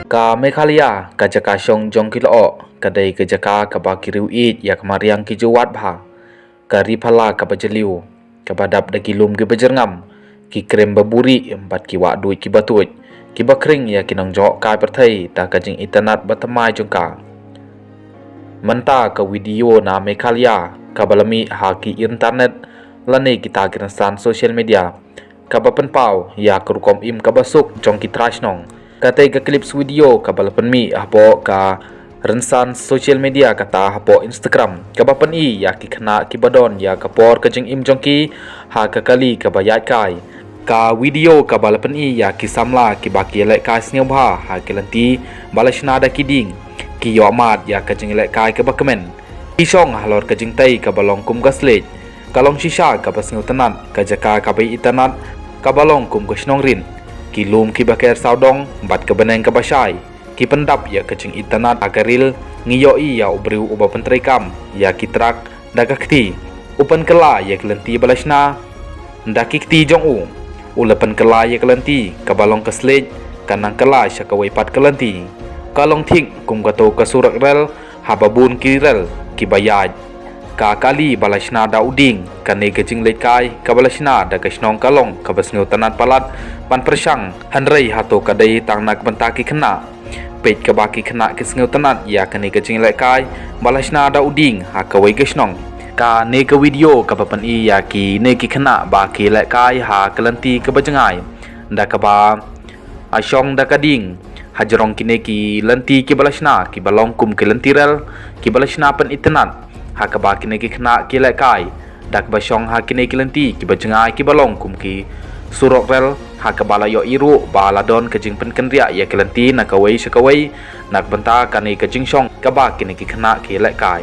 Ka Meghalaya ka jaka syong jong kilo kadai ka jaka ka ba kiriu it ya kamariang ki juwat bha ka riphala ka bajeliu ka badap da kilum ki bajerngam ki krem baburi empat ki wa duit ki batuit ki bakring ya kinong jok kai perthai ta ka jing internet batamai jong ka menta ka video na Meghalaya ka balami ha ki internet lane kita kiran social media ka bapen pau ya kerukom im ka basuk jong ki trash nong katai ka clips video ka balapan mi hapo ka rensan social media kata hapo Instagram ka bapan i ya ki khana ki badon ya ka por ka jing im jong ki ha ka kali ka bayat kai ka video ka balapan i ya ki samla ki baki lek kai sneu bha ha ki lanti balashna da ki ding ki yo mat ya ka jing lek kai ka bakamen ki shong halor ka jing tai ka balong kum ka slet ka long shisha ka basneu tanat ka jaka ka bai itanat ka balong kum ka snong rin ki lum ki baker saudong bat ke beneng ke basai ki pendap ya kecing internet agaril ngiyoi ya ubriu uba pentrekam ya ki trak daga kti upan kela ya kelenti balasna ndaki kti jong ulapan kela ya kelenti kabalong keslej kanang kela syakawai pat kelenti kalong thik kum kato kasurak rel hababun ki rel ki bayaj ka kali balasna da uding kane kecing lekai ka balasna da kasnong kalong ka basngeu tanat palat pan persang hanrei hato kadai tangnak bentaki kena pej ka baki kena kisngeu tanat ya kane kecing lekai balasna da uding ha ka wei kasnong ka ne ka video ka papan i ya ki ne ki kena baki lekai ha kelanti ka bajengai da ka ba asyong da kading hajrong kine ki lanti ki balasna ki balong kum ki lentirel ki balasna pan internet ha ka ba kine ki khna ki le kai dak ba shong ha kine ki lenti ki ba jengai ki balong kum ki surok rel ha ka bala yo iru bala don ka jing pen kan ria ya ki lenti na ka wei shakawai nak banta kane ka jing shong ka ba kine ki khna ki le kai